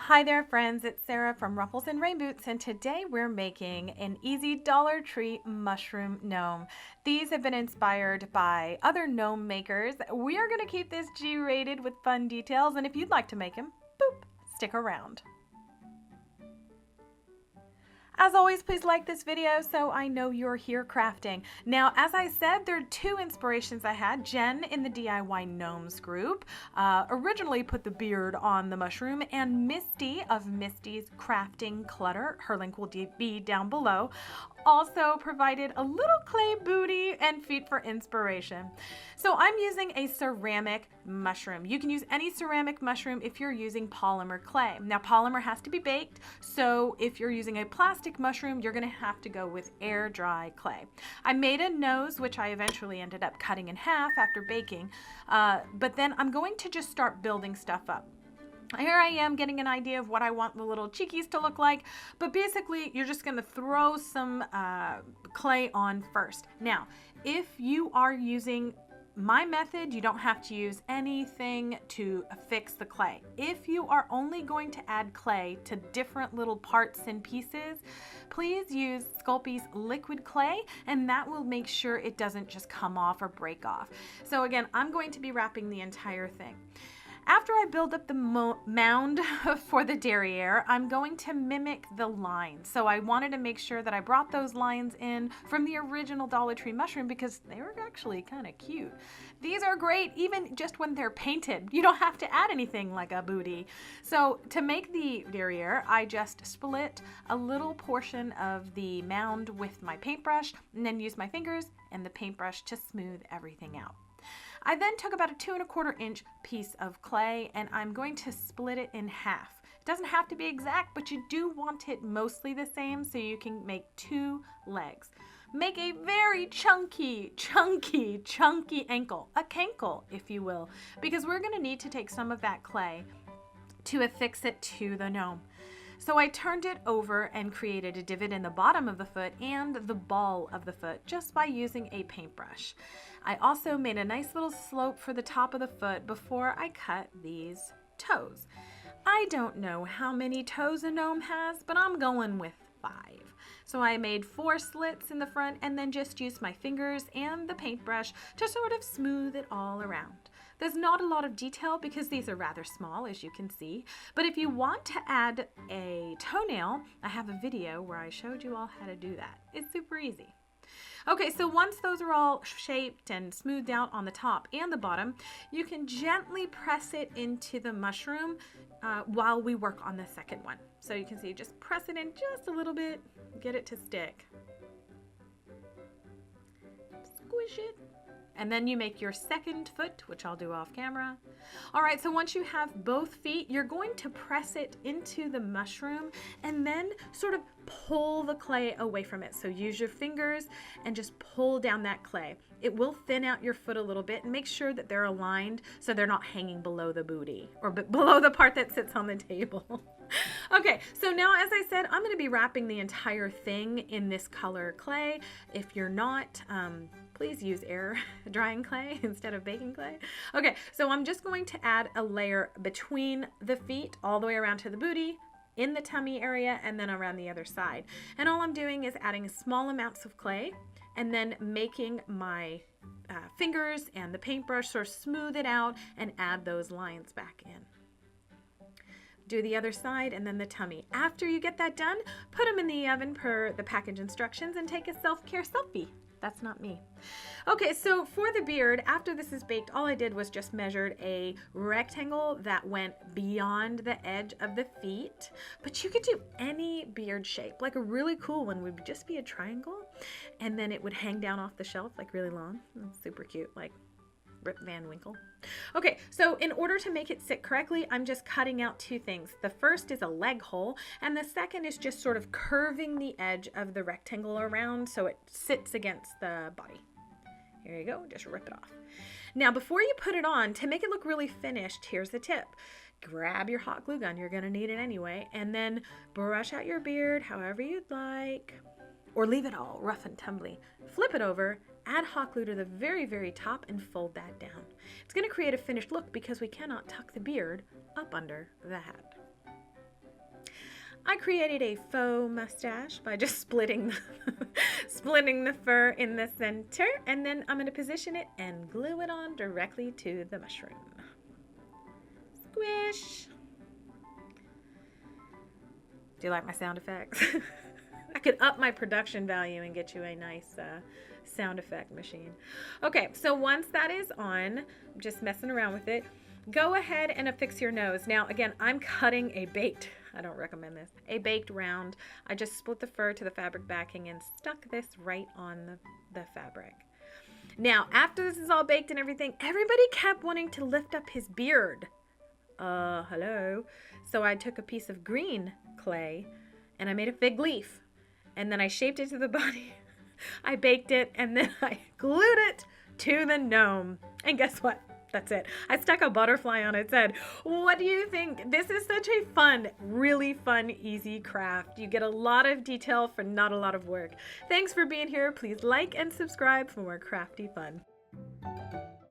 Hi there friends, it's Sarah from Ruffles and Rain Boots, and today we're making an easy Dollar Tree mushroom gnome. These have been inspired by other gnome makers. We are going to keep this G-rated with fun details, and if you'd like to make them, boop, stick around. As always, please like this video so I know you're here crafting. Now, as I said, there are two inspirations I had. Jen in the DIY Gnomes group originally put the beard on the mushroom, and Misty of Misty's Krafting Klutter, her link will be down below, also provided a little clay booty and feet for inspiration. So I'm using a ceramic mushroom. You can use any ceramic mushroom if you're using polymer clay. Now, polymer has to be baked, so if you're using a plastic mushroom, you're gonna have to go with air dry clay. I made a nose, which I eventually ended up cutting in half after baking, but then I'm going to just start building stuff up. Here I am getting an idea of what I want the little cheekies to look like, but basically you're just going to throw some clay on first. Now, if you are using my method, you don't have to use anything to fix the clay. If you are only going to add clay to different little parts and pieces, please use Sculpey's liquid clay, and that will make sure it doesn't just come off or break off. So again, I'm going to be wrapping the entire thing. After I build up the mound for the derriere, I'm going to mimic the lines. So I wanted to make sure that I brought those lines in from the original Dollar Tree mushroom because they were actually kind of cute. These are great even just when they're painted. You don't have to add anything like a booty. So to make the derriere, I just split a little portion of the mound with my paintbrush and then use my fingers and the paintbrush to smooth everything out. I then took about a 2¼ inch piece of clay and I'm going to split it in half. It doesn't have to be exact, but you do want it mostly the same so you can make 2 legs. Make a very chunky ankle, a cankle if you will, because we're going to need to take some of that clay to affix it to the gnome. So I turned it over and created a divot in the bottom of the foot and the ball of the foot just by using a paintbrush. I also made a nice little slope for the top of the foot before I cut these toes. I don't know how many toes a gnome has, but I'm going with 5. So I made 4 slits in the front and then just used my fingers and the paintbrush to sort of smooth it all around. There's not a lot of detail because these are rather small, as you can see, but if you want to add a toenail, I have a video where I showed you all how to do that. It's super easy. Okay, so once those are all shaped and smoothed out on the top and the bottom, you can gently press it into the mushroom while we work on the second one. So you can see, just press it in just a little bit, get it to stick. Squish it. And then you make your second foot, which I'll do off camera. All right, so once you have both feet, you're going to press it into the mushroom and then sort of pull the clay away from it. So use your fingers and just pull down that clay. It will thin out your foot a little bit and make sure that they're aligned so they're not hanging below the booty or below the part that sits on the table. Okay, so now as I said, I'm going to be wrapping the entire thing in this color clay. If you're not, please use air drying clay instead of baking clay. Okay, so I'm just going to add a layer between the feet all the way around to the booty, in the tummy area, and then around the other side. And all I'm doing is adding small amounts of clay and then making my fingers and the paintbrush sort of smooth it out and add those lines back in. Do the other side and then the tummy. After you get that done, put them in the oven per the package instructions and take a self-care selfie. That's not me. Okay, so for the beard, after this is baked, all I did was just measured a rectangle that went beyond the edge of the feet, but you could do any beard shape. Like a really cool one would just be a triangle, and then it would hang down off the shelf like really long. That's super cute, like Rip Van Winkle. Okay, so in order to make it sit correctly, I'm just cutting out 2 things. The first is a leg hole, and the second is just sort of curving the edge of the rectangle around so it sits against the body. Here you go, just rip it off. Now, before you put it on, to make it look really finished, here's the tip. Grab your hot glue gun, you're gonna need it anyway, and then brush out your beard however you'd like, or leave it all rough and tumbly. Flip it over, add hot glue to the very top and fold that down. It's going to create a finished look because we cannot tuck the beard up under the hat. I created a faux mustache by just splitting the fur in the center, and then I'm going to position it and glue it on directly to the mushroom. Squish. Do you like my sound effects? I could up my production value and get you a nice sound effect machine. Okay, so once that is on, I'm just messing around with it. Go ahead and affix your nose. Now, again, I'm cutting a baked, I don't recommend this, a baked round. I just split the fur to the fabric backing and stuck this right on the fabric. Now, after this is all baked and everything, everybody kept wanting to lift up his beard. Hello. So I took a piece of green clay and I made a fig leaf. And then I shaped it to the body. I baked it and then I glued it to the gnome. And guess what? That's it. I stuck a butterfly on its head. What do you think? This is such a fun, really fun, easy craft. You get a lot of detail for not a lot of work. Thanks for being here. Please like and subscribe for more crafty fun.